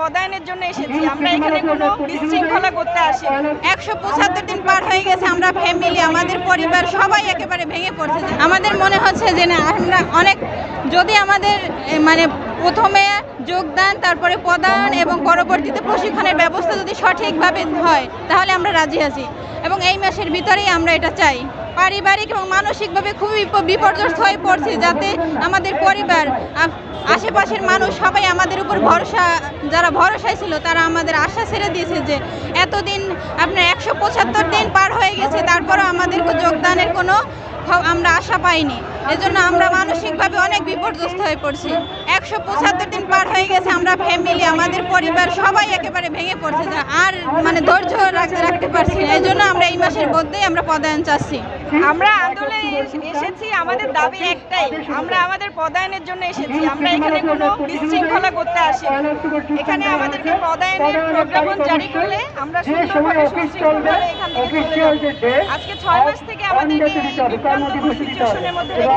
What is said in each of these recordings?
পদায়নের জন্য এসেছি। আমরা এখানে কোনো বিশৃঙ্খলা করতে আসি। 175 দিন পার হয়ে গেছে, আমরা ফ্যামিলি, আমাদের পরিবার সবাই একেবারে ভেঙে পড়ছে। আমাদের মনে হচ্ছে যে না, আমরা অনেক যদি আমাদের মানে প্রথমে যোগদান, তারপরে পদায়ন এবং পরবর্তীতে প্রশিক্ষণের ব্যবস্থা যদি সঠিকভাবে হয় তাহলে আমরা রাজি আছি এবং এই মাসের ভিতরেই আমরা এটা চাই। পারিবারিক এবং মানসিকভাবে খুবই বিপর্যস্ত হয়ে পড়ছে, যাতে আমাদের পরিবার, আশেপাশের মানুষ সবাই আমাদের উপর যারা ভরসায় ছিল তারা আমাদের আশা ছেড়ে দিয়েছে যে এতদিন আপনার 175 দিন পার হয়ে গেছে, তারপরও আমাদের যোগদানের কোনো আমরা আশা পাইনি। এজন্য আমরা মানসিকভাবে অনেক বিপর্যস্ত হয়ে পড়ছি। 175 দিন পার হয়ে গেছে, আমরা ফ্যামিলি, আমাদের পরিবার সবাই একেবারে ভেঙে পড়ছে, আর মানে ধৈর্য রাখতে পারছি না। এই জন্য আমরা এই মাসের মধ্যেই আমরা পদায়ন চাচ্ছি। আমরা আন্দোলনে এসেছি, আমাদের দাবি একটাই, আমরা আমাদের পদায়নের জন্য এসেছি। আমরা এখানে কোনো বিশৃঙ্খলা করতে আসি। এখানে আমাদেরকে পদায়নের প্রজ্ঞাপন জারি করলে আমরা সুন্দরভাবে সুশৃঙ্খলভাবে এখান থেকে চলে যাব। আজকে 6 মাস থেকে আমাদেরকে বিভ্রান্তকর সিচুয়েশনের মধ্যে রেখেছে।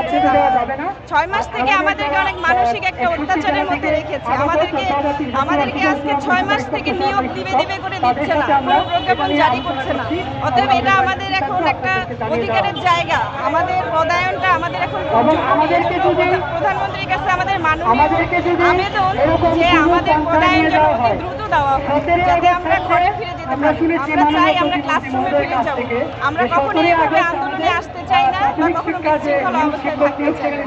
6 মাস থেকে আমাদেরকে অনেক মানসিক একটা অত্যাচারের মধ্যে রেখেছে। আমাদেরকে আজকে 6 মাস থেকে নিয়োগ দিবে করে দিচ্ছে না, কোনো প্রজ্ঞাপন জারি করছে না। অতএব এটা আমাদের এখন একটা অধিকারের জায়গা। আমাদের পদায়নটা আমাদের এখন প্রধানমন্ত্রীর কাছে আমাদের মাননীয় আবেদন যে আমাদের পদায়নটা অতি দ্রুত দেওয়া হয়, যাতে আমরা ঘরে ফিরে যেতে পারি। আমরা চাই আমরা ক্লাসরুমে ফিরে যাব। আমরা কখনো এভাবে আন্দোলনে আসতে চাই না বা কখনো বিশৃঙ্খলা অবস্থায় থাকতে চাই না।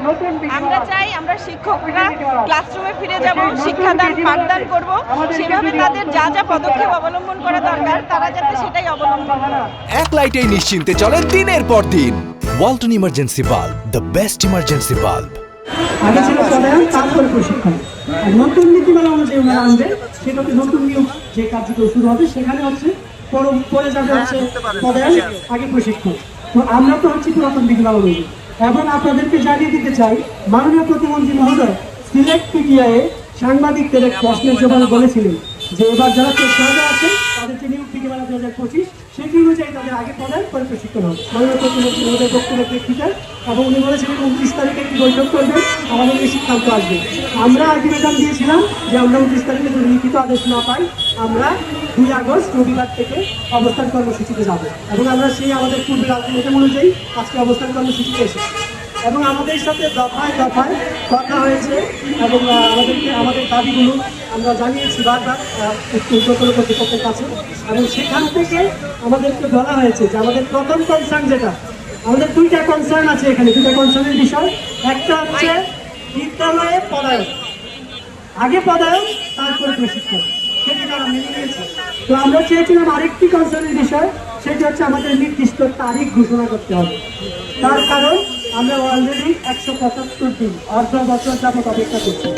আমরা চাই আমরা শিক্ষকরা ক্লাসরুমে ফিরে যাব, শিক্ষাদান পাঠদান করব, সেভাবে তাদের যা যা পদক্ষেপ অবলম্বন করা দরকার তারা যাতে সেটাই অবলম্বন করে। এক লাইটেই নিশ্চিন্তে চলে দিনের পর দিন। Walton emergency bulb, the best emergency bulb. আগে ছিল পদায়ন, তারপরে প্রশিক্ষণ। আর নতুন নীতিমালা অনুযায়ী ওনারা আনবে, সেটাতে নতুন নিয়োগ যে কার্যক্রম শুরু হবে সেখানে হচ্ছে পরে যাবে হচ্ছে পদায়ন, আগে প্রশিক্ষণ। তো আমরা তো হচ্ছে পুরাতন নীতিমালা অনুযায়ী। এবং আপনাদেরকে জানিয়ে দিতে চাই, মাননীয় প্রতিমন্ত্রী মহোদয় সিলেক্ট পিটিআইয়ে সাংবাদিকদের এক প্রশ্নের জবাবে বলেছিলেন যে এবার যারা চেষ্টা আছে তাদের যে নিয়োগ নীতিমালা 2025 সেটি অনুযায়ী তাদের আগে পদায়ন, পরে প্রশিক্ষণ হবে। মাননীয় প্রতিমন্ত্রী মহোদয় বক্তব্যের প্রেক্ষিতে এবং উনি বলেছিলেন 29 তারিখে একটি বৈঠক করবেন, আমাদের এই সিদ্ধান্ত আসবে। আমরা আলটিমেটাম দিয়েছিলাম যে আমরা 29 তারিখে যদি লিখিত আদেশ না পাই আমরা 2 আগস্ট রবিবার থেকে অবস্থান কর্মসূচিতে যাব এবং আমরা সেই আমাদের পূর্বের আলটিমেটাম অনুযায়ী আজকে অবস্থান কর্মসূচিতে এসেছি এবং আমাদের সাথে দফায় দফায় কথা হয়েছে এবং আমাদের দাবিগুলো আমরা জানিয়েছি বারবার উচ্চতর কর্তৃপক্ষের কাছে। এবং সেখান থেকে আমাদেরকে বলা হয়েছে যে আমাদের প্রথম কনসার্ন যেটা, আমাদের 2টা কনসার্ন আছে এখানে, 2টা কনসার্নের বিষয়। একটা হচ্ছে বিদ্যালয়ে পদায়ন, আগে পদায়ন তারপরে প্রশিক্ষণ, সেটা তারা মেনে নিয়েছে। তো আমরা চেয়েছিলাম আরেকটি কনসার্নের বিষয়, সেটি হচ্ছে আমাদের নির্দিষ্ট তারিখ ঘোষণা করতে হবে। তার কারণ আমরা অলরেডি 175 দিন অর্ধ বছর যাবত অপেক্ষা করছি।